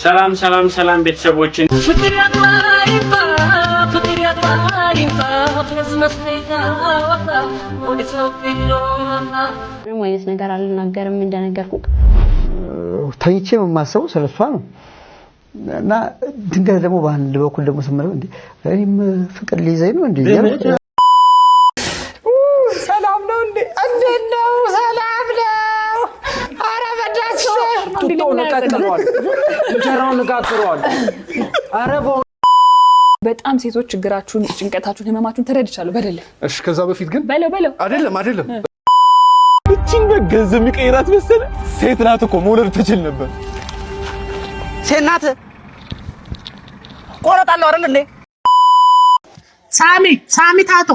ሰላም ሰላም ሰላም ቤተሰቦችን ወይስ ነገር አልናገርም እንደነገርኩ ታይቼ ማሰው ስለሷ ነው እና ድንገት ደግሞ በአንድ በኩል ደግሞ ሰመረው እንዴ እኔም ፍቅር ሊይዘኝ ነው እንዴ ሰላም ነው እንዴ እንደው ሰላም ነው አረ በዳስ ጡጦ ነቃቅለዋል እንጀራውን ነቃቅለዋል አረ በጣም ሴቶች ችግራችሁን ጭንቀታችሁን ህመማችሁን ተረድቻለሁ በደለ እሺ ከዛ በፊት ግን በለው አይደለም እቺን በገንዘብ የሚቀይራት መሰለ ሴት ናት እኮ መውለድ ትችል ነበር ሴት ናት ቆረጣለሁ አይደል እንዴ ሳሚ ታቶ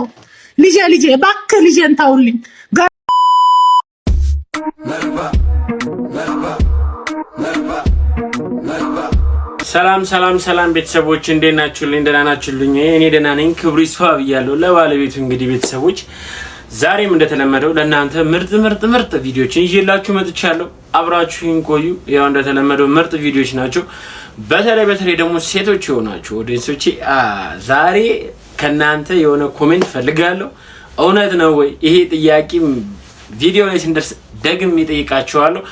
ልጄ እባክህ ልጄን ታውልኝ ሰላም ቤተሰቦች እንዴት ናችሁልኝ? ደህና ናችሁልኝ? እኔ ደህና ነኝ። ክብሩ ይስፋ ብያለሁ ለባለቤቱ። እንግዲህ ቤተሰቦች ዛሬም እንደተለመደው ለእናንተ ምርጥ ቪዲዮችን ይዤላችሁ መጥቻለሁ። አብራችሁኝ ቆዩ። ያው እንደተለመደው ምርጥ ቪዲዮች ናቸው። በተለይ ደግሞ ሴቶች የሆናችሁ ኦዲየንሶቼ ዛሬ ከናንተ የሆነ ኮሜንት ፈልጋለሁ። እውነት ነው ወይ ይሄ ጥያቄ ቪዲዮ ላይ ሲንደርስ ደግሜ እጠይቃችኋለሁ።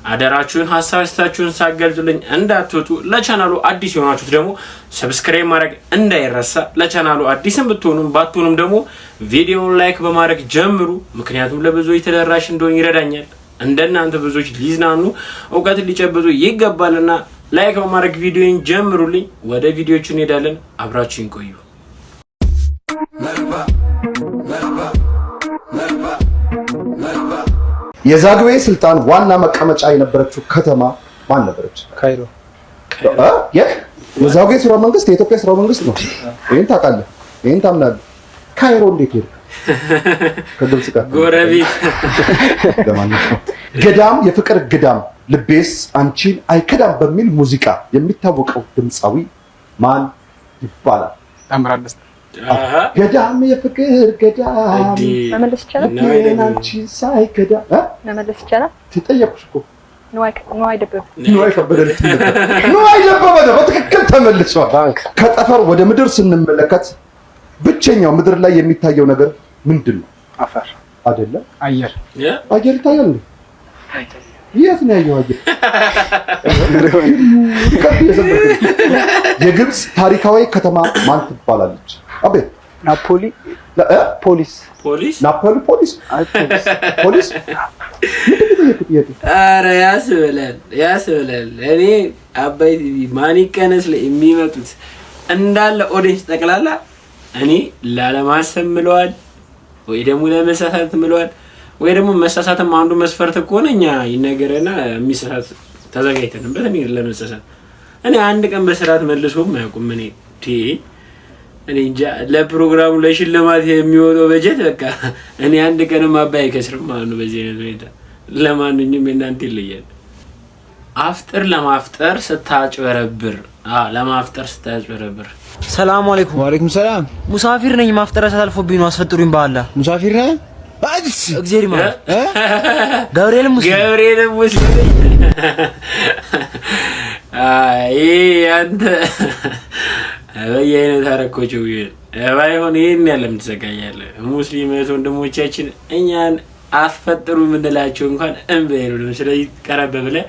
አደራችሁን ሐሳባችሁን ሳገልጹልኝ እንዳትወጡ። ለቻናሉ አዲስ የሆናችሁት ደግሞ ሰብስክራይብ ማድረግ እንዳይረሳ። ለቻናሉ አዲስም ብትሆኑም ባትሆኑም ደግሞ ቪዲዮውን ላይክ በማድረግ ጀምሩ። ምክንያቱም ለብዙዎች ተደራሽ እንደሆነ ይረዳኛል። እንደናንተ ብዙዎች ሊዝናኑ እውቀት ሊጨብጡ ይገባልና ላይክ በማድረግ ቪዲዮን ጀምሩልኝ። ወደ ቪዲዮቹ እንሄዳለን። አብራችሁን ቆዩ። የዛግዌ ስልጣን ዋና መቀመጫ የነበረችው ከተማ ማን ነበረች? ካይሮ። የዛግዌ ስርወ መንግስት የኢትዮጵያ ስርወ መንግስት ነው። ይሄን ታውቃለህ? ይሄን ታምናለህ? ካይሮ እንዴት ሄድክ? ከግብጽ ጋር ጎረቤት። ገዳም የፍቅር ገዳም ልቤስ አንቺን አይከዳም በሚል ሙዚቃ የሚታወቀው ድምፃዊ ማን ይባላል? አምራለስ ገዳም የፍቅር ገዳም መመለስ ይችላል አንቺን ሳይከዳ መመለስ ይችላል ትጠየቅሽ እኮ ነው አይደበብ በትክክል ተመልሷል። ከጠፈር ወደ ምድር ስንመለከት ብቸኛው ምድር ላይ የሚታየው ነገር ምንድነው? አፈር አይደለም? አየር ይታያል እንዴ? የት ነው ያየው አየር? የግብጽ ታሪካዊ ከተማ ማን ትባላለች? አቤት ናፖሊ ፖሊስ አረ ያስብላል። እኔ አባይ ቲቪ ማን ይቀነስ ላይ የሚመጡት እንዳለ ኦዲየንስ ጠቅላላ እኔ ላለማሰብ ምለዋል ወይ ደግሞ ለመሳሳት ምለዋል ወይ ደግሞ መሳሳትም አንዱ መስፈርት ከሆነ እኛ ይነገረና የሚሳሳት ተዘጋጅተንበት እኔ ለመሳሳት እኔ አንድ ቀን በስርዓት መልሶም አያውቁም። እኔ እንጃ ለፕሮግራሙ ለሽልማት የሚወጣው በጀት በቃ እኔ አንድ ቀንም አባይ ከስርም ማለት ነው። በዚህ አይነት ሁኔታ ለማንኛውም እናንተ ይለያል። አፍጥር ለማፍጠር ስታጭበረብር ሰላም አለይኩም። ወአለይኩም ሰላም። ሙሳፊር ነኝ። ማፍጠር አሳልፎብኝ ነው። አስፈጥሩኝ። በአላህ ሙሳፊር ነህ? እግዚአብሔር ይማር። ገብርኤል ሙስሊም አይ አንተ በየአይነት አረኮቸው ባይሆን ይሄን ያለም ትዘጋያለህ። ሙስሊም ወንድሞቻችን እኛን አስፈጥሩ የምንላቸው እንኳን እንበይሉ። ስለዚህ ቀረበ ብለህ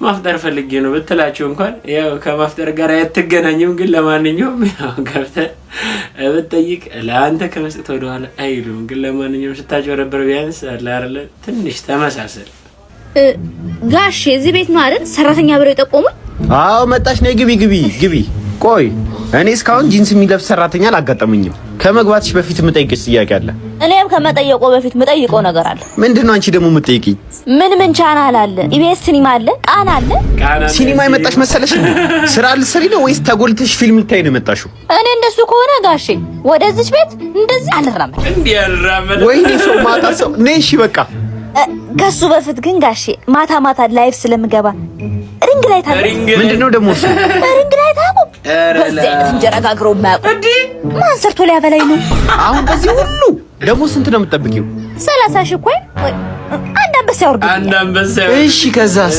ማፍጠር ፈልጌ ነው ብትላቸው እንኳን ያው ከማፍጠር ጋር አትገናኝም። ግን ለማንኛውም ያው ገብተህ ብትጠይቅ ለአንተ ከመስጠት ወደኋላ አይሉም። ግን ለማንኛውም ስታጭበረብር ቢያንስ አለ አይደለ ትንሽ ተመሳሰል። ጋሼ እዚህ ቤት ነው አይደል ሰራተኛ ብለው የጠቆሙኝ? አዎ መጣሽ። ነይ ግቢ። ቆይ እኔ እስካሁን ጂንስ የሚለብስ ሰራተኛ አላጋጠመኝም። ከመግባትሽ በፊት የምጠይቅሽ ጥያቄ አለ። እኔም ከመጠየቆ በፊት የምጠይቀው ነገር አለ። ምንድነው? አንቺ ደግሞ የምትጠይቂኝ? ምን ቻናል አለ? ኢቢኤስ ሲኒማ አለ? ቃና አለ? ሲኒማ የመጣሽ መሰለሽ? ስራ ልትሰሪ ነው ወይስ ተጎልተሽ ፊልም ልታይ ነው የመጣሽው? እኔ እንደሱ ከሆነ ጋሼ ወደዚች ቤት እንደዚህ አልራመድ ወይኔ ሰው ማታ ሰው ነይ። እሺ በቃ ከሱ በፊት ግን ጋሼ ማታ ላይቭ ስለምገባ ሪንግ ላይ ታዲያ ምንድነው ደግሞ እሱ? ሪንግ ላይ ታቁ በዚህ አይነት እንጀራ ጋግረው ማያውቁ ማን ሰርቶ ሊያበላኝ ነው? አሁን በዚህ ሁሉ ደግሞ ስንት ነው የምትጠብቂው? 30 ሺህ ቆይ አንድ አንበሳ ያወርዱ። አንድ አንበሳ። እሺ ከዛስ?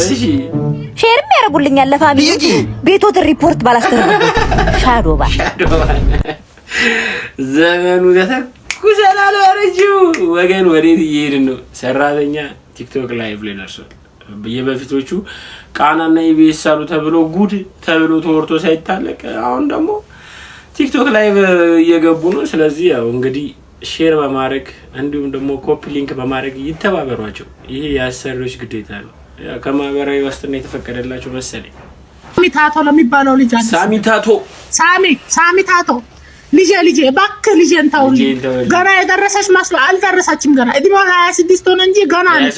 ሼርም ያረጉልኛል ለፋሚሊ ቤቶትን ሪፖርት ባላስተርጉ ሻዶባ ዘመኑ ተተኩሰናል። አረጂው ወገን ወዴት እየሄድን ነው? ሰራተኛ ቲክቶክ ላይቭ ላይ ደርሷል። በየበፊቶቹ ቃናና ኢቢኤስ አሉ ተብሎ ጉድ ተብሎ ተወርቶ ሳይታለቅ አሁን ደግሞ ቲክቶክ ላይቭ እየገቡ ነው። ስለዚህ ያው እንግዲህ ሼር በማድረግ እንዲሁም ደግሞ ኮፒ ሊንክ በማድረግ ይተባበሯቸው። ይሄ የአሰሪዎች ግዴታ ነው። ከማህበራዊ ዋስትና የተፈቀደላቸው መሰለኝ። ሳሚታቶ ለሚባለው ልጅ አለ። ሳሚታቶ ልጄ እባክህ ልጄን ተውልኝ። ገና የደረሰች መስሎ አልደረሰችም። ገና እድሜዋ 26 ሆነ እንጂ ገና ነው።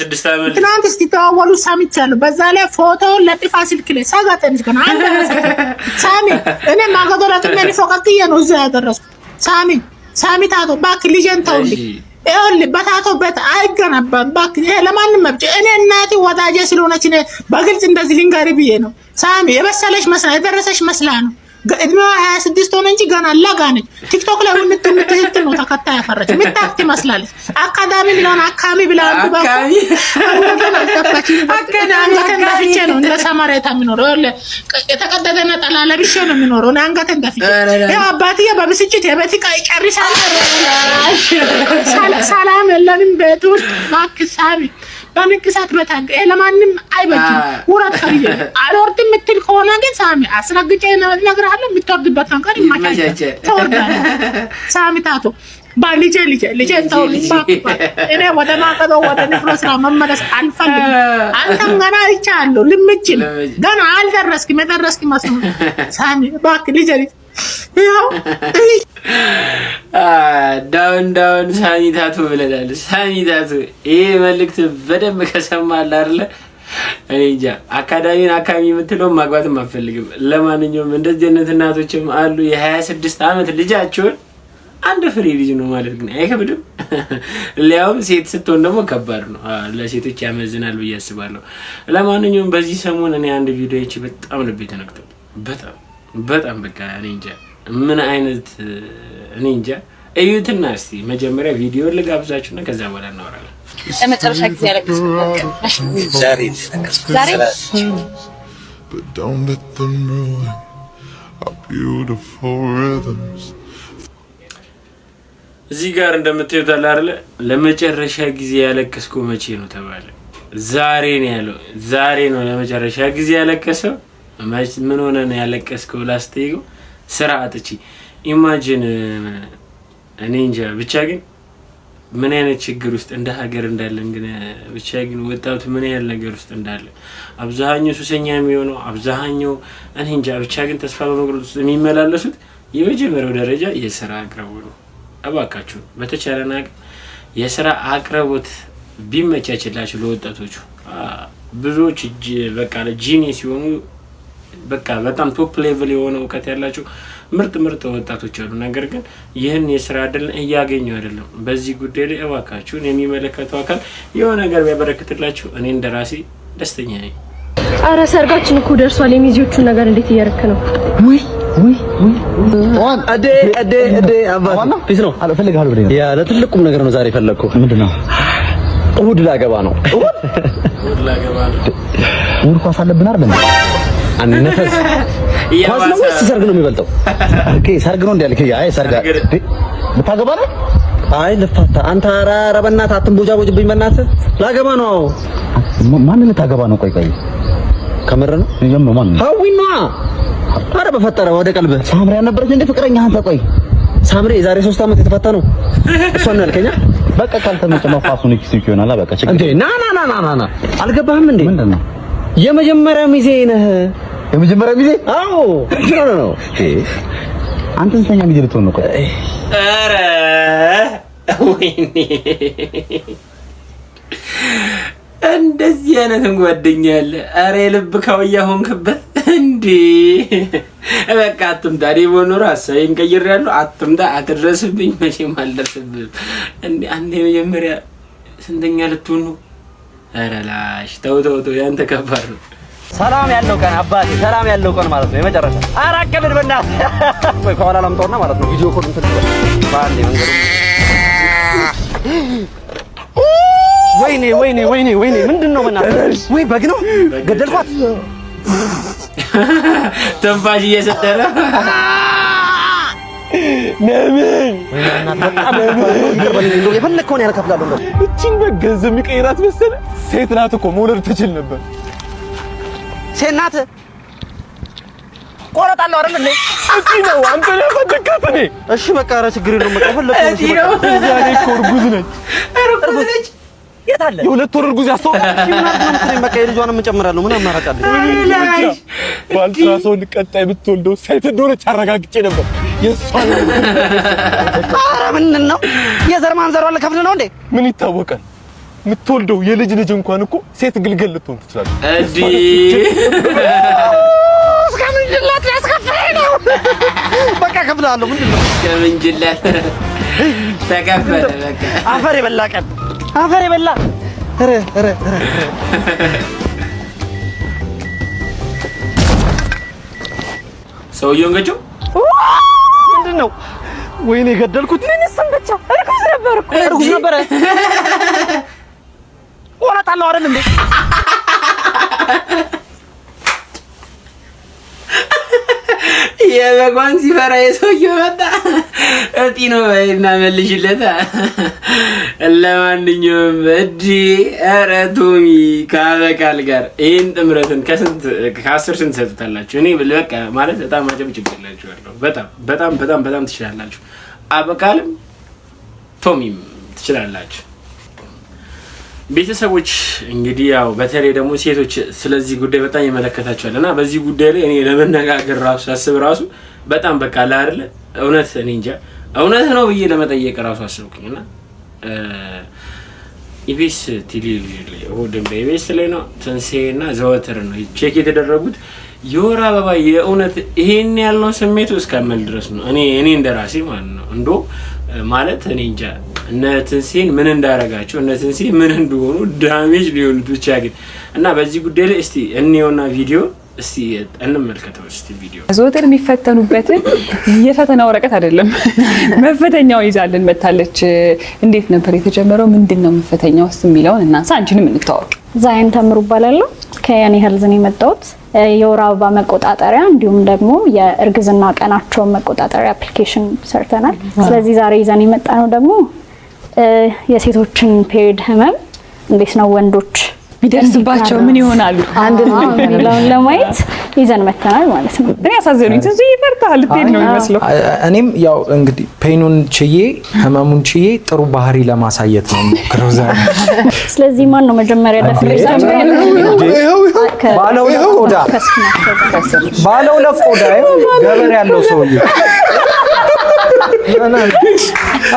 ትናንት እስቲ ተዋወሉ ሰምቻለሁ። በዛ ላይ ፎቶውን ለጥፋ ስልክ ላይ ሳጋጠንሽ ገና አልደረሰችም። ሳሚ እኔ ማገዶ ለጥሜ ፎቀቅዬ ነው እዛ ያደረስኩት። ሳሚታቶ እባክህ ልጄን ተውልኝ። ይኸውልህ በታቶ ቤት አይገነባም። እባክህ ይሄ ለማንም መብጭ እኔ እናቴ ወዳጄ ስለሆነች እኔ በግልጽ እንደዚህ ልንገርህ ብዬ ነው። ሳሚ የበሰለሽ መስላ የደረሰሽ መስላ ነው። እድሜዋ 26 ሆነ እንጂ ገና ለጋ ነች። ቲክቶክ ላይ ምትህት ነው ተከታይ ያፈረች ምታክት ይመስላለች። አካዳሚ ቢላን አካሚ ቢላን አካሚ አንገቴን ነው እንደ ሰማሬታ የሚኖረው የተቀደደ ነጠላ ለብሼ ነው የሚኖረው። እኔ አንገቴን ደፍቼ ያው አባትዬ በብስጭት የቤት ዕቃ ይጨርሳል። ሰላም የለንም ቤት ውስጥ እባክህ ሳሚ በንቅሳት በታገ ለማንም አይበጅም። ውራት ከሪየ አልወርድም የምትል ከሆነ ግን ሳሚ አስረግጬ እነግርሃለሁ። የምትወርድበት ነገር ይማቻች ተወርዳለህ። ሳሚታቶ ባልጄ ልጄ ተውልኝ። እኔ ወደ ማቀዶ ወደ ንፍሮ ስራ መመለስ አልፈልግም። አንተም ገና አይቻለሁ ልምጭን ገና አልደረስክም። የደረስክ መስሎ ሳሚ እባክህ ልጄ ያው ዳውን ሳሚታቶ ብለናል። ሳሚታቶ ይሄ መልእክት በደንብ ከሰማል አይደለ? እኔ እንጃ አካዳሚን አካሚ የምትለው ማግባትም አልፈልግም። ለማንኛውም እንደዚህ አይነት እናቶችም አሉ። የ26 ዓመት ልጃቸውን አንድ ፍሬ ልጅ ነው ማለት ግን አይከብድም? ሊያውም ሴት ስትሆን ደግሞ ከባድ ነው። ለሴቶች ያመዝናል ብዬ አስባለሁ። ለማንኛውም በዚህ ሰሞን እኔ አንድ ቪዲዮ አይቼ በጣም ልቤ ተነክቷል። በጣም በቃ እኔ እንጃ ምን አይነት እኔ እንጃ። እዩትና እስቲ መጀመሪያ ቪዲዮ ልጋብዛችሁና ከዛ በኋላ እናወራለን። ለመጨረሻ ጊዜ ያለቀስኩት ዛሬ But don't let them ruin our beautiful rhythms. እዚህ ጋር እንደምታዩት አለ አይደለ? ለመጨረሻ ጊዜ ያለቀስኩ መቼ ነው ተባለ። ዛሬ ነው ያለው። ዛሬ ነው ለመጨረሻ ጊዜ ያለቀሰው። ምን ሆነ ነው ያለቀስከው? ላስጠይቀው ስራ አጥቼ ኢማጂን እኔ እንጃ። ብቻ ግን ምን አይነት ችግር ውስጥ እንደ ሀገር እንዳለን ግን ብቻ ግን ወጣቱ ምን ያህል ነገር ውስጥ እንዳለ አብዛኛው ሱሰኛ የሚሆነው አብዛኛው እኔ እንጃ። ብቻ ግን ተስፋ በመቁረጥ ውስጥ የሚመላለሱት የመጀመሪያው ደረጃ የስራ አቅርቦት ነው። እባካችሁ በተቻለና የስራ አቅርቦት ቢመቻችላችሁ ለወጣቶቹ ብዙዎች በቃ ለጂኒየስ ሲሆኑ በቃ በጣም ቶፕ ሌቭል የሆነ እውቀት ያላቸው ምርጥ ወጣቶች አሉ። ነገር ግን ይህን የስራ እድል እያገኙ አይደለም። በዚህ ጉዳይ ላይ እባካችሁን የሚመለከተው አካል የሆነ ነገር ቢያበረክትላችሁ እኔ እንደራሴ ደስተኛ ነኝ። አረ ሰርጋችን እኮ ደርሷል። የሚዜዎቹን ነገር እንዴት እያረክ ነው? ውይ አዴ አባቴ ፒስ ነው አልፈልግሃለሁ ብለኝ ያ ለትልቁም ነገር ነው ዛሬ ፈለግኩ። ምንድነው? እሑድ ላገባ ነው። እሑድ ኳስ አለብን አይደል? አንነፈስ ኳስ ነው ወይስ ሰርግ ነው የሚበልጠው? ኦኬ ሰርግ ነው እንዴ? አይ ሰርግ ልታገባ ነው? አይ ልፋታ። አንተ ኧረ በእናትህ አትንቦጃቦጅብኝ በእናትህ። ላገባ ነው። ማንን ልታገባ ነው? ቆይ ከምር ነው? ማን ነው? ሀዊና አረ በፈጠረ ወደ ቀልብህ ሳምሪ ያነበረች እንደ ፍቅረኛ አንተ። ቆይ ሳምሪ የዛሬ 3 አመት የተፈታ ነው እሷ ነው ያልከኛ። በቃ ካልተመቸ መፋሱን እክሲክ ይሆናል። በቃ ችግር እንዴ ና አልገባህም እንዴ? ምንድነው? የመጀመሪያ ሚዜ ነህ። የመጀመሪያ ሚዜ? አዎ ነው። አንተ ስንተኛ ሚዜ ልትሆን ነው? ቆይ አረ ወይኔ እንደዚህ አይነት ጓደኛ አለ። አረ የልብ ካውያ ሆንክበት እንዴ? በቃ አትምጣ። ዲቦ ኖር አሳይን ቀይሬያለሁ። አትምጣ፣ አትድረስብኝ። መቼም አልደርስብህም እንዴ? አንዴ መጀመሪያ ስንተኛ ልትሆን ነው? አረ ላሽ ተው ያንተ ከባድ ነው። ሰላም ያለው ቀን አባቴ፣ ሰላም ያለው ቀን ማለት ነው የመጨረሻ። ኧረ አቀልድ በእናትህ ወይ ከኋላ ላምጣውና ማለት ነው ቪዲዮ ኮል እንትን ባንዴ መንገሩ። ወይኔ ምንድነው? በእናትህ ወይ በግ ነው ገደልኳት። ትንፋሽ እየሰጠረ ለምን የፈለከውን ያልከፍላለሁ ነው እቺን በገንዘብ የሚቀይራት መሰለህ ሴት ናት እኮ መውለድ ትችል ነበር ሴት ናት ቆረጣለሁ አይደል እንዴ እቺ ነው አንተ ለፈደካት እኔ እሺ በቃ ኧረ ችግር የለውም በቃ የፈለከውን እቺ ነው ዛሬ እኮ እርጉዝ ነች የት አለ የሁለት ወር እርጉዝ ያስተዋል በቃ የልጇንም እጨምራለሁ ምን አማራጭ አለ ባልትራሶን ቀጣይ ብትወልደው ሴት እንደሆነች አረጋግጬ ነበር የሷን ኧረ ምንድን ነው የዘር ማንዘሯ ለከፍል ነው እንዴ ምን ይታወቃል የምትወልደው የልጅ ልጅ እንኳን እኮ ሴት ግልገል ልትሆን ትችላለች እዲ እስከምንጅላት ያስከፍለኝ ነው በቃ ከፍላለሁ ምንድን ነው እስከምንጅላት ተከፈለ በቃ አፈር የበላ ቀን አፈር የበላ ኧረ ሰውየውን ገጨው ምንድን ነው ወይኔ ገደልኩት ምንስ ብቻ እርጉዝ ነበር እኮ እርጉዝ ነበር ቆረጣለሁ አይደል እንዴ የበጓን ሲፈራ የሰውየው መጣ እጢ ነው እና መልሽለታ ለማንኛውም እዲ ኧረ ቶሚ ካበቃል ጋር ይሄን ጥምረትን ከ10 ስንት ሰጥታላችሁ እኔ በቃ ማለት በጣም አጨብጭብላችኋለሁ በጣም ትችላላችሁ አበቃልም ቶሚም ትችላላችሁ ቤተሰቦች እንግዲህ ያው በተለይ ደግሞ ሴቶች ስለዚህ ጉዳይ በጣም ይመለከታቸዋልና በዚህ ጉዳይ ላይ እኔ ለመነጋገር ራሱ አስብ ራሱ በጣም በቃ አይደለ እውነት እኔ እንጃ እውነት ነው ብዬ ለመጠየቅ ራሱ አስብኩኝና ኢቢኤስ ቴሌቪዥን ላይ ወደም ኢቢኤስ ላይ ነው ትንሴና ዘወትር ነው ቼክ የተደረጉት የወር አበባ የእውነት ይሄን ያለው ስሜቱ እስከመል ድረስ ነው እኔ እንደራሴ ማለት ነው እንዶ ማለት እኔ እንጃ እነትንሲን ምን እንዳረጋቸው እነትንሲን ምን እንደሆኑ ዳሜጅ ሊሆኑት ብቻ ግን እና በዚህ ጉዳይ ላይ እስቲ እንየውና ቪዲዮ እስቲ እንመልከተው እስቲ ቪዲዮ ዘወትር የሚፈተኑበትን የፈተና ወረቀት አይደለም መፈተኛው ይዛልን መታለች እንዴት ነበር የተጀመረው ምንድነው መፈተኛው እስቲ የሚለውን እናንሳ አንቺንም እንተዋወቅ ዛይን ተምሩ ባላለው ከያኔ ሄልዝን የመጣሁት የወር አበባ መቆጣጠሪያ እንዲሁም ደግሞ የእርግዝና ቀናቸው መቆጣጠሪያ አፕሊኬሽን ሰርተናል ስለዚህ ዛሬ ይዘን የመጣነው ደግሞ የሴቶችን ፔሪድ ህመም እንዴት ነው ወንዶች ቢደርስባቸው ምን ይሆናሉ አንድ ነው ለማየት ይዘን መተናል ማለት ነው እኔ ያሳዘኑኝ ትንሽ ይፈርታል ፔን ነው የሚመስለው እኔም ያው እንግዲህ ፔኑን ችዬ ህመሙን ችዬ ጥሩ ባህሪ ለማሳየት ነው ክሮዛን ስለዚህ ማን ነው መጀመሪያ ለፍሬዛቸው ባለው ለቆዳ ገበር ያለው ሰውዬ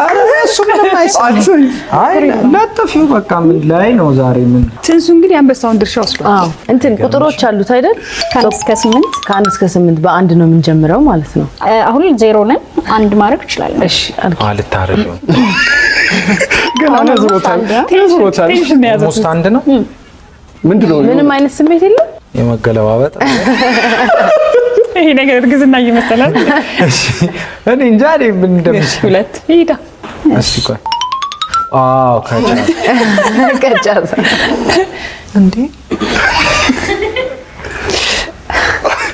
አረ እሱ ምንም አይሳልም አይ ለጥፊው በቃ ምን ላይ ነው ዛሬ ምን ትንሱ እንግዲህ አንበሳውን ድርሻ ወስዷል አዎ እንትን ቁጥሮች አሉት አይደል ከ1 እስከ 8 በአንድ ነው የምንጀምረው ማለት ነው አሁን 0 ነን አንድ ማድረግ እንችላለን እሺ አልታረደው ግን አነዝሮታል ቴንሽን ያዘው አንድ ነው ምንድነው ምንም አይነት ስሜት የለም የመገለባበጥ ይሄ ነገር እርግዝና እየመሰላል እሺ እኔ እንጃ ምን እንደምሽ ሁለት ሄዳ እሺ ቆይ አዎ ከጫዛ እንዴ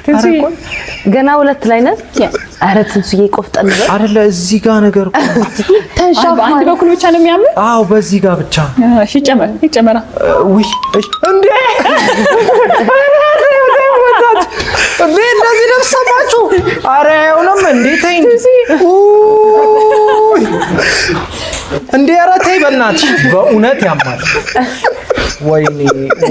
ትንሱ ገና ሁለት ላይ ነን አረ ትንሱዬ ቆፍጠን በል አይደለ እዚህ ጋር ነገር ተንሻፍ አንድ በኩል ብቻ ነው የሚያምር አዎ በዚህ ጋር ብቻ እሺ ይጨመራ ውይ እሺ እንዴ እንደዚህ ነው ሰማችሁ አረ አይሆንም እንዴ ተይ እንዴ ኧረ ተይ በእናትሽ በእውነት ያማል ወይኔ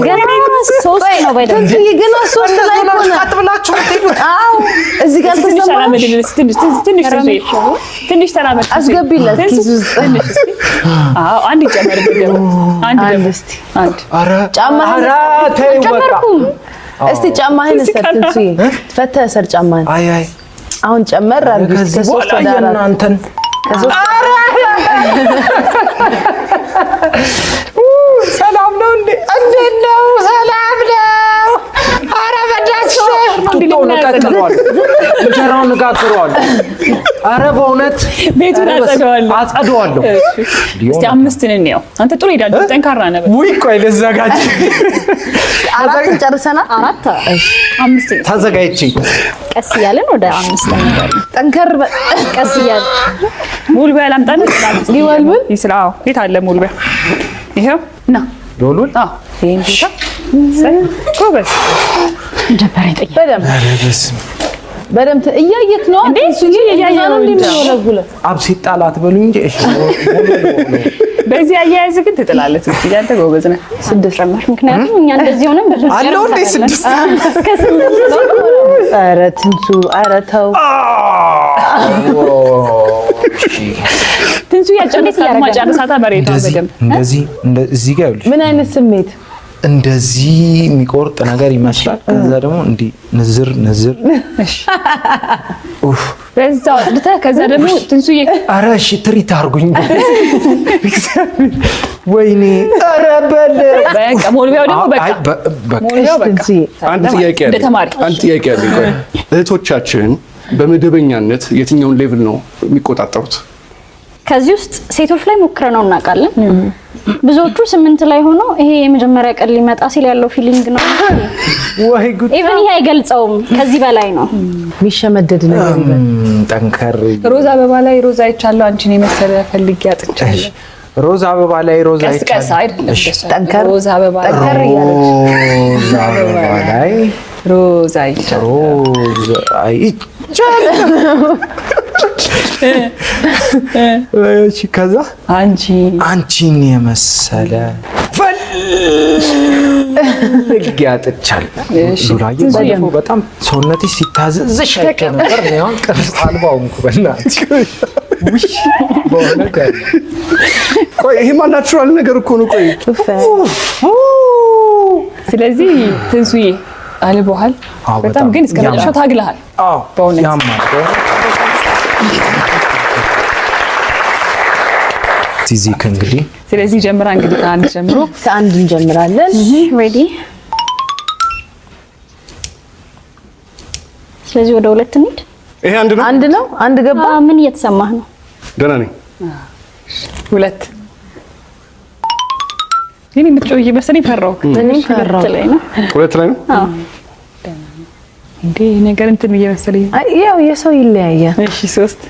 ገና 3 ነው ባይደም ትንሱዬ ገና 3 ላይ ነው አጥብላችሁ ትሄዱ አዎ እዚህ ጋር ትንሽ ተራመድ አስገቢለት ኪስ ውስጥ አዎ አንድ ይጨመርበት አንድ እስቲ አንድ አረ ጫማ አረ ተይ በቃ እስቲ ጫማህን ሰር ትንሱዬ ፈተህ ሰር ጫማህን አይ አሁን ጨመር አድርግ ከ3 ወደ 4 እናንተን ሰላም ነው እንዴ እንዴት ነው ሰላም ነው አረ በዳስ እንጀራውን እጋግረዋለሁ። ኧረ በእውነት ቤቱን አጸደዋለሁ። እስቲ 5 ነን ያው አንተ ጥሩ ሄዳለህ። ጠንካራ ነህ። ውይ ቆይ ልዘጋጅ። 4 ጨርሰናል። 4 5 ተዘጋጅቼ ቀስ እያለን ወደ 5 ነበር። ጠንከር ቀስ እያለን ሙልበያ ላምጣልህ። ሊወልብል ይስራው የት አለ ሙልበያ? ይሄው ና ሎሎል ይሄን ቦታ ጎበዝ ነበር ይጠይቅ በደምብ እያየክ ነው እንዴ? እሱ እያየ ነው እንደሚወለጉለ አብሲት ጣላት በሉኝ እንጂ እሺ። በዚህ አያያዝ ግን ትጥላለህ። እስኪ አንተ ጎበዝ ነህ። 6 ጨመር። ምክንያቱም እኛ እንደዚህ ሆነን ብዙ አለው እንዴ 6 እስከ 6 ኧረ ትንሱ ኧረ ተው ትንሱ ያጨርሳታ መሬቷ በደምብ እንደዚህ ጋር ይኸውልሽ ምን አይነት ስሜት እንደዚህ የሚቆርጥ ነገር ይመስላል። ከዛ ደግሞ እንዲህ ንዝር እሺ በዛው አጥልተህ ከዛ ደግሞ ትንሱዬ ኧረ እሺ ትሪት አድርጉኝ። ወይኔ ኧረ በል በቃ ሞልቢያው ደግሞ በቃ ሞልቢያው በቃ አንድ ጥያቄ አለ። ቆይ እህቶቻችን በመደበኛነት የትኛውን ሌቭል ነው የሚቆጣጠሩት? ከዚህ ውስጥ ሴቶች ላይ ሞክረነው እናውቃለን። ብዙዎቹ 8 ላይ ሆኖ ይሄ የመጀመሪያ ቀን ሊመጣ ሲል ያለው ፊሊንግ ነው። ወይ ጉድ! ኢቭን ይሄ አይገልጸውም። ከዚህ በላይ ነው የሚሸመደድ ነገር ይበል። ጠንከር ሮዛ አበባ ላይ ሮዛ አይቻለሁ። አንቺን የመሰለ ፈልጌ አጥቻለሁ። ሮዛ አበባ ላይ ሮዛ ቀስ አይደለም ጠንከር ሮዛ አበባ ጠንከር እያለች ሮዛ አበባ ላይ ሮዛ አይቻለሁ። ሮዛ አይቻለሁ። እሺ ከዛ አንቺን የመሰለ ፈልጌ አጥቻለሁ። ዱራዬ ባለፈው በጣም ሰውነትሽ ሲታዘዝሽ ነበር። ነው ቅርጽ አልባው እንኳን በእናትሽ በእውነት ቆይ ይሄማ ናቹራል ነገር እኮ ነው። ቆይ ስለዚህ ትንሱዬ አልበኋል በጣም ግን እስከ መጨረሻው ታግለሃል። በእውነት ያማል። እዚህ ከእንግዲህ ስለዚህ ጀምራ እንግዲህ ከአንድ እንጀምራለን። ሬዲ። ስለዚህ ወደ 2 እንሂድ። ይሄ አንድ ነው። አንድ ገባ። ምን እየተሰማህ ነው? ደህና ነኝ። 2 ይሄን የምትጮህ መሰለኝ። ፈራሁ። እኔ ፈራሁ ላይ ነው። 2 ላይ ነው። አዎ እንዴ ነገር እንትን እየመሰለኝ። ያው የሰው ይለያያል። እሺ 3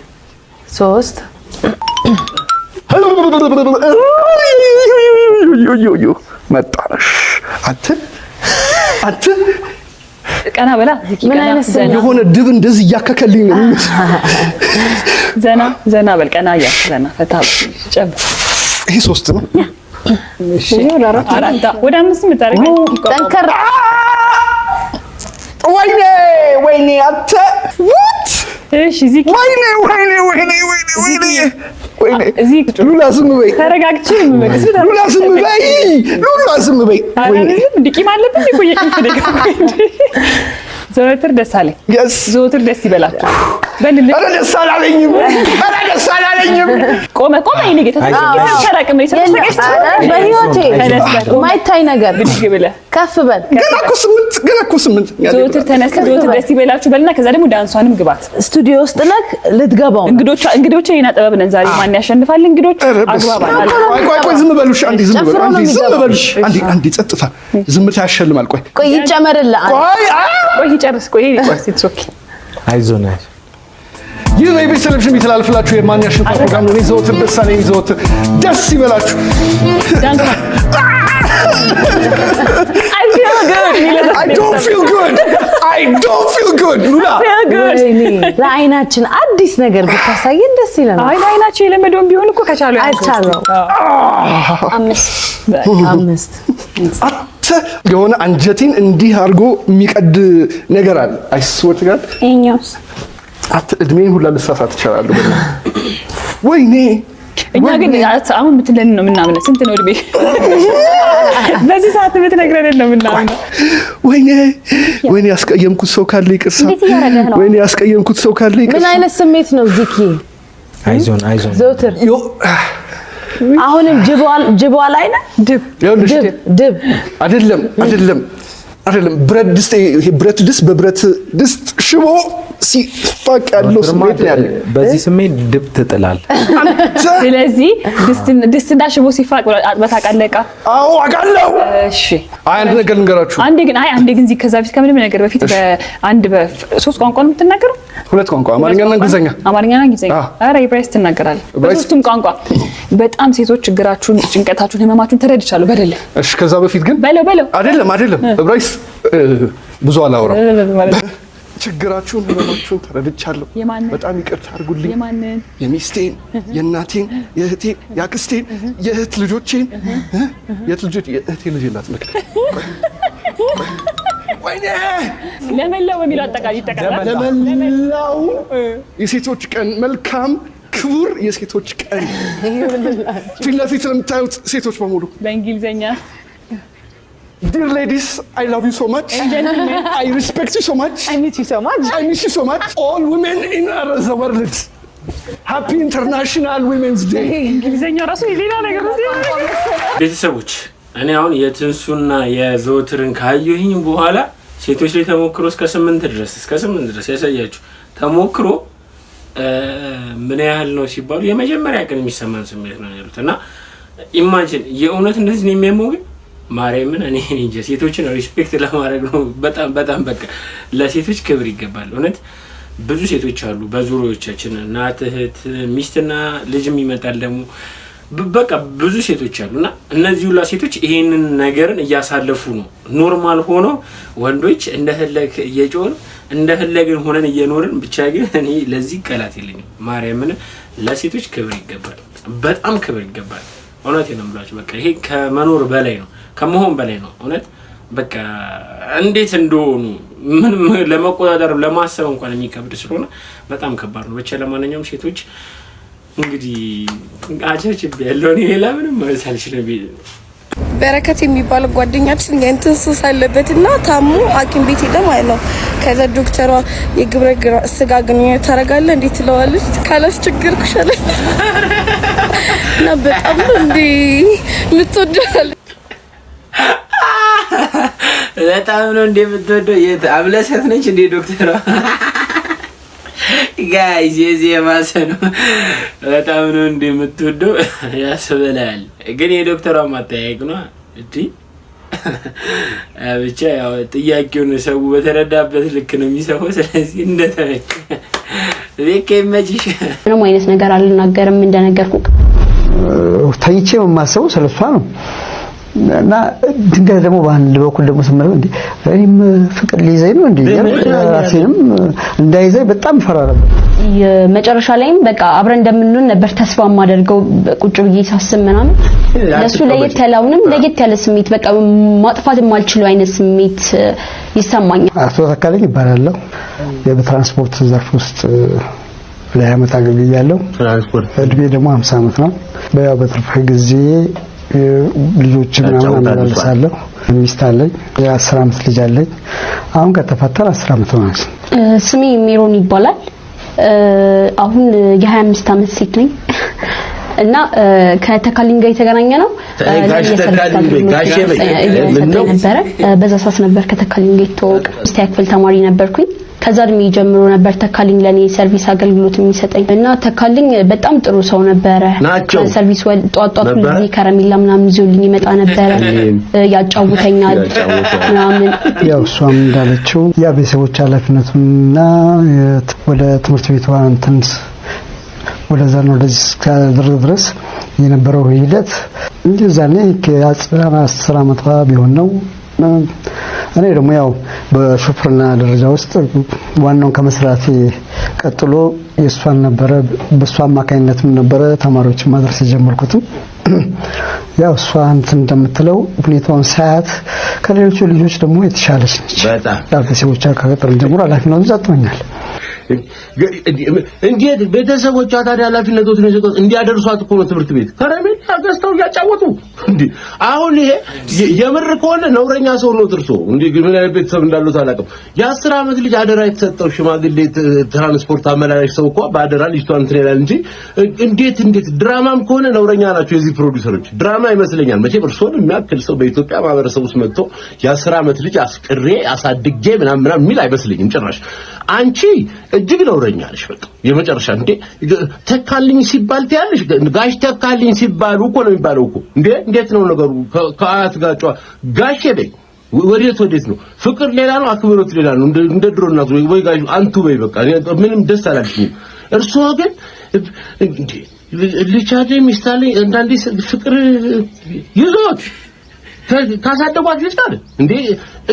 መጣሽ አንተ ቀና በላ። ምን አይነት የሆነ ድብ እንደዚህ እያከከልኝ ነው። ዘና በል ቀና እያልክ ዘና ፈታ ጨምር። ይሄ 3 ነው። እሺ አራት ወደ 5 የምታደርገው ጠንከር። ወይኔ አንተ እሺ ዚክ ወይኔ ሉላ ዝም በይ። ተረጋግቼ መመለስ ሉላ ዝም በይ። ዲቂም አለብኝ እኮ ዘወትር ደስ አለኝ። ዘወትር ደስ ይበላችሁ። ኧረ ደስ አላለኝም። ቆመ የእኔ ጌታ ተራቅም ነው በህይወቴ የማይታይ ነገር ብድግ ብለህ ከፍ በል። ገና እኮ 8 ዘወትር ተነስተህ ዘወትር ደስ ይበላችሁ በልና ከዛ ደግሞ ዳንሷንም ግባት። ስቱዲዮ ውስጥ ነህ ልትገባው። እንግዶች የእኛ ጥበብ ነን። ዛሬ ማን ያሸንፋል? እንግዶች አግባባል። ቆይ ዝም በሉሽ። አንዴ ጸጥታ። ዝምታ ያሸልማል። ቆይ ይጨመርልህ። ቆይ ይጨርስ። ቆይ ኦኬ አይዞህ። ይህ በኢቢኤስ ቴሌቪዥን የሚተላለፍላችሁ የማን ያሸንፋል ፕሮግራም ነው። ዘወትር ደሳለኝ። ዘወትር ደስ ይበላችሁ። I don't feel good. ሉላ ለአይናችን አዲስ ነገር ብታሳየን ደስ ይለናል። አይ ለአይናችን የለመደውን ቢሆን እኮ ከቻሉ አይቻለው። 5 የሆነ አንጀቴን እንዲህ አድርጎ የሚቀድ ነገር አለ። I swear to God እኛውስ እድሜን ሁላ ልሳሳት እችላለሁ። ወይኔ እኛ ግን አሁን የምትለን ነው የምናምነው። ስንት ነው እድሜ? በዚህ ሰዓት የምትነግረን ነው የምናምነው። ወይኔ ያስቀየምኩት ሰው ካለ ይቅርታ። ወይኔ ያስቀየምኩት ሰው ካለ ይቅርታ። ምን አይነት ስሜት ነው ዚኪ? አይዞን ዘውትር አሁንም ጅቧ ላይ ነህ? ድብ አይደለም አይደለም ብረት ድስት ይሄ ብረት ድስት በብረት ድስት ሽቦ ሲፋቅ ያለው ስሜት ያለ በዚህ ስሜት ድብ ትጥላል። ስለዚህ ድስትና ሽቦ ሲፋቅ አጥበታ ቀለቃ አዎ አውቃለሁ። እሺ አንድ ነገር ልንገራችሁ። አንዴ ግን ከዛ በፊት ከምንም ነገር በፊት በሶስት ቋንቋ ነው የምትናገረው? ሁለት ቋንቋ አማርኛና እንግሊዘኛ። አማርኛና እንግሊዘኛ። ኧረ ኢብራይስ ትናገራለህ? በሶስቱም ቋንቋ በጣም ሴቶች ችግራችሁን፣ ጭንቀታችሁን፣ ህመማችሁን ተረድቻለሁ በደል። እሺ ከዛ በፊት ግን በለው አይደለም ኢብራይስ ብዙ አላወራም። ችግራችሁን ህመማችሁን ተረድቻለሁ። በጣም ይቅርታ አድርጉልኝ። የሚስቴን፣ የእናቴን፣ የእህቴን፣ የአክስቴን፣ የእህት ልጆቼን የእህቴ ልጅ የላት ልክ ወይኔ ለመላው በሚለው አጠቃላይ ይጠቃላል። ለመላው የሴቶች ቀን መልካም ክቡር የሴቶች ቀን ፊት ለፊት ለምታዩት ሴቶች በሙሉ በእንግሊዘኛ Dear ladies, I love you so much. I respect you so much. I miss you so much. I miss you so much. All women in the world. Happy International Women's Day. እንግሊዘኛ ራሱ ሌላ ነገር ነው። ቤተሰቦች እኔ አሁን የትንሱና የዘወትርን ካየሁኝ በኋላ ሴቶች ላይ ተሞክሮ እስከ 8 ድረስ ያሳያችሁ ተሞክሮ ምን ያህል ነው ሲባሉ የመጀመሪያ ቀን የሚሰማን ስሜት ነው ያሉት እና ኢማጂን የእውነት እንደዚህ ነው የሚያመው ግን ማርያምን እኔ እንጃ ሴቶችን ሪስፔክት ለማድረግ ነው በጣም በቃ ለሴቶች ክብር ይገባል። እውነት ብዙ ሴቶች አሉ በዙሪያዎቻችን እናት እህት ሚስትና ልጅም ይመጣል ደግሞ በቃ ብዙ ሴቶች አሉና እነዚህ ሁሉ ሴቶች ይሄንን ነገርን እያሳለፉ ነው ኖርማል ሆኖ ወንዶች እንደፈለክ እየጮህን እንደፈለግን ሆነን እየኖርን ብቻ ግን እኔ ለዚህ ቃላት የለኝም። ማርያምን ለሴቶች ክብር ይገባል በጣም ክብር ይገባል። እውነቴን ነው የምላችሁ በቃ ይሄ ከመኖር በላይ ነው ከመሆን በላይ ነው። እውነት በቃ እንዴት እንደሆኑ ምን ለመቆጣጠር ለማሰብ እንኳን የሚከብድ ስለሆነ በጣም ከባድ ነው። ብቻ ለማንኛውም ሴቶች እንግዲህ አቻች ያለው ሌላ ምንም ማለት አልችልም። በረከት የሚባል ጓደኛችን የእንትን ሱስ አለበትና ታሙ ሐኪም ቤት ሄደ ማለት ነው። ከዛ ዶክተሯ የግብረ ስጋ ግንኙነት ታደርጋለህ እንዴት ትለዋለች? ካላስቸገርኩሽ አለ እና በጣም እንዴ ልትወደዋል በጣም ነው እንደምትወደው አብለሰት ነች እንደ ዶክተሯ ጋይስ የዚያማሰ ነው በጣም ነው እንደምትወደው ያስበላል። ግን የዶክተሯ ማጠያየቅ ነው እንዴ ብቻ ያው ጥያቄውን ሰው በተረዳበት ልክ ነው የሚሰፋው። ስለዚህ እንደተመቸ ለከ ይመችሽ ምንም አይነት ነገር አልናገርም እንደነገርኩ ታይቼ የማሰበው ስለሷ ነው እና ድንገት ደግሞ በአንድ በኩል ደግሞ ስመረው እንዴ እኔም ፍቅር ሊይዘኝ ነው እንዴ ራሴንም እንዳይዘኝ በጣም ፈራ ነበር። የመጨረሻ ላይም በቃ አብረን እንደምንሆን ነበር ተስፋ ማደርገው ቁጭ ብዬ ሳስብ ምናምን ለሱ ለየት ያለ ስሜት በቃ ማጥፋት የማልችለው አይነት ስሜት ይሰማኛል። አቶ ተካልኝ ይባላል የትራንስፖርት ዘርፍ ውስጥ ላይ አመት አገልግያለሁ። እድሜ ደግሞ 50 አመት ነው። በትርፍ ጊዜ ልጆችን አመላለሳለሁ። ሚስት አለኝ፣ የ10 አመት ልጅ አለኝ። አሁን ከተፈታን 10 አመት ሆኗል። ስሜ ሜሮን ይባላል። አሁን የ25 አመት ሴት ነኝ እና ከተካልኝ ጋር የተገናኘ ነው። ነበረ በዛ ሰዓት ነበር ከተካልኝ ጋር የተዋወቀ። ስቲያ ክፍል ተማሪ ነበርኩኝ። ከዛ እድሜ ጀምሮ ነበር ተካልኝ ለኔ ሰርቪስ አገልግሎት የሚሰጠኝ እና ተካልኝ በጣም ጥሩ ሰው ነበረ። ሰርቪስ ጧጧት ሁሉ ከረሜላ ምናምን ይዞልኝ ይመጣ ነበረ፣ ያጫውተኛል ምናምን። ያው እሷም እንዳለችው ያ ቤተሰቦች ኃላፊነቱና ወደ ትምህርት ቤቷ እንትንስ ወደዛ ነው ድረስ የነበረው ሂደት እንደዛ ነው። ከ10 አመት ቢሆን ነው። እኔ ደግሞ ያው በሹፍርና ደረጃ ውስጥ ዋናውን ከመስራቴ ቀጥሎ የሷን ነበረ በሷ አማካኝነትም ነበረ ተማሪዎችን ማድረስ የጀመርኩት። ያው እሷ እንትን እንደምትለው ሁኔታውን ሳያት ከሌሎቹ ልጆች ደግሞ የተሻለች ነች። በጣም ቤተሰቦቿ ከቀጠሩ ጀምሮ ኃላፊነቱን ሰጥቶኛል። እንዴት ቤተሰቦቿ ታዲያ ኃላፊነቱን ይዘው እንዲያደርሷት እኮ ነው ትምህርት ቤት ከረሜላ ገዝተው ያጫወቱ እንዴ አሁን ይሄ የምር ከሆነ ነውረኛ ሰው ነው ጥርሶ እንዴ ምን አይነት ቤተሰብ እንዳሉት አላውቅም የ10 ዓመት ልጅ አደራ የተሰጠው ሽማግሌ ትራንስፖርት አመላላሽ ሰው እኮ ባደራ ልጅቷን እንትን ይላል እንጂ እንዴት ድራማም ከሆነ ነውረኛ ናቸው የዚህ ፕሮዲዩሰሮች ድራማ ይመስለኛል መቼም እርሶን የሚያክል ሰው በኢትዮጵያ ማህበረሰብ ውስጥ መጥቶ የ10 ዓመት ልጅ አስቀሬ አሳድጌ ምናምን የሚል አይመስልኝም ጭራሽ አንቺ እጅግ ነውረኛ ነሽ በቃ የመጨረሻ እንዴ ተካልኝ ሲባል ትያለሽ ጋሽ ተካልኝ ሲባሉ እኮ ነው የሚባለው እኮ እንዴት ነው ነገሩ ከአያት ጋር ጋሽ በይ ወዴት ነው ፍቅር ሌላ ነው አክብሮት ሌላ ነው እንደ ድሮና ወይ ጋሽ አንቱ በይ በቃ ምንም ደስ አላልሽኝ እርሶ ግን እንዴ ልቻዴ ሚስታሌ እንዳንዴ ፍቅር ይዞት ካሳደጓት ልጅ አይደል እንዴ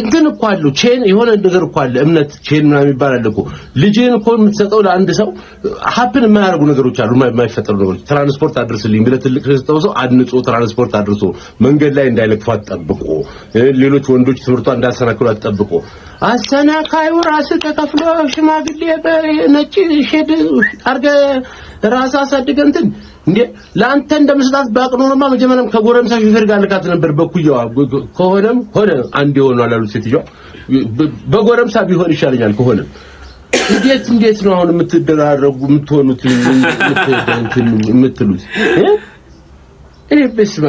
እንትን እኮ አለው ቼን የሆነ ነገር እኮ አለ እምነት ቼን ምናምን ይባላል እኮ ልጅን እኮ የምትሰጠው ለአንድ ሰው ሀፕን የማያደርጉ ነገሮች አሉ የማይፈጠሩ ነገሮች ትራንስፖርት አድርስልኝ ብለህ ትልቅ ሰው አድንጾ ትራንስፖርት አድርሶ መንገድ ላይ እንዳይለክፋት ጠብቆ ሌሎች ወንዶች ትምህርቷን እንዳሰናክሏት ጠብቆ አሰናካዩ ራስ ተከፍሎ ሽማግሌ በነጭ ሼድ አርገ ራስ አሳድገህ እንትን እንዴ ላንተ እንደምስጣት ባቅኖርማ መጀመሪያም ከጎረምሳ ሹፌር ጋር ልካት ነበር በኩያዋ ከሆነም ሆነ አንድ ይሆናል አሉ ሴትዮ በጎረምሳ ቢሆን ይሻለኛል ከሆነ እንዴት ነው አሁን የምትደራረጉ የምትሆኑት የምትሉት እኔ በስማ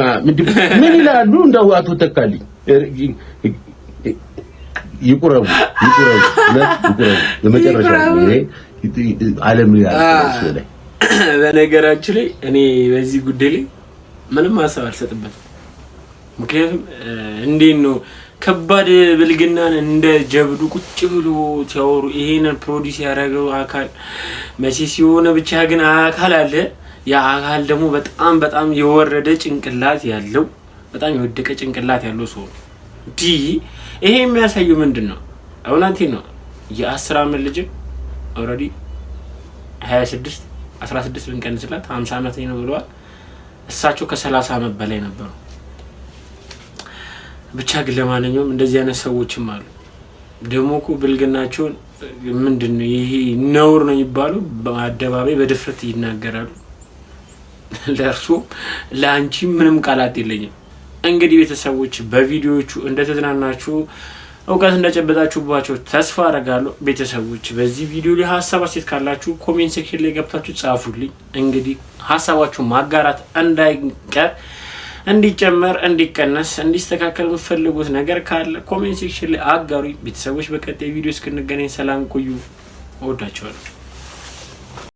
ምን ይላሉ እንዳው አቶ ተካልኝ ይቁረቡ ለመጨረሻ ነው ዓለም ያለው በነገራችን ላይ እኔ በዚህ ጉዳይ ላይ ምንም ሀሳብ አልሰጥበትም ምክንያቱም እንዴት ነው ከባድ ብልግናን እንደ ጀብዱ ቁጭ ብሎ ሲያወሩ ይሄንን ፕሮዲዩስ ያደረገው አካል መቼ ሲሆነ ብቻ ግን አካል አለ ያ አካል ደግሞ በጣም የወረደ ጭንቅላት ያለው በጣም የወደቀ ጭንቅላት ያለው ሰው ይሄ የሚያሳየው ምንድነው እውነቴን ነው የ10 ዓመት ልጅ ኦሬዲ 16 ብንቀንስላት 50 ዓመት ነው ብለዋል እሳቸው ከ30 ዓመት በላይ ነበሩ ብቻ ግን ለማንኛውም እንደዚህ አይነት ሰዎችም አሉ ደግሞ እኮ ብልግናቸው ምንድነው ይሄ ነውር ነው ይባሉ በአደባባይ በድፍረት ይናገራሉ ለርሱ ለአንቺ ምንም ቃላት የለኝም እንግዲህ ቤተሰቦች በቪዲዮዎቹ እንደተዝናናችሁ እውቀት እንደጨበጣችሁባቸው ተስፋ አደርጋለሁ ቤተሰቦች በዚህ ቪዲዮ ላይ ሐሳብ አስተያየት ካላችሁ ኮሜንት ሴክሽን ላይ ገብታችሁ ጻፉልኝ እንግዲህ ሐሳባችሁ ማጋራት እንዳይቀር እንዲጨመር እንዲቀነስ እንዲስተካከል የምትፈልጉት ነገር ካለ ኮሜንት ሴክሽን ላይ አጋሩኝ ቤተሰቦች በቀጣይ ቪዲዮ እስክንገናኝ ሰላም ቆዩ እወዳችኋለሁ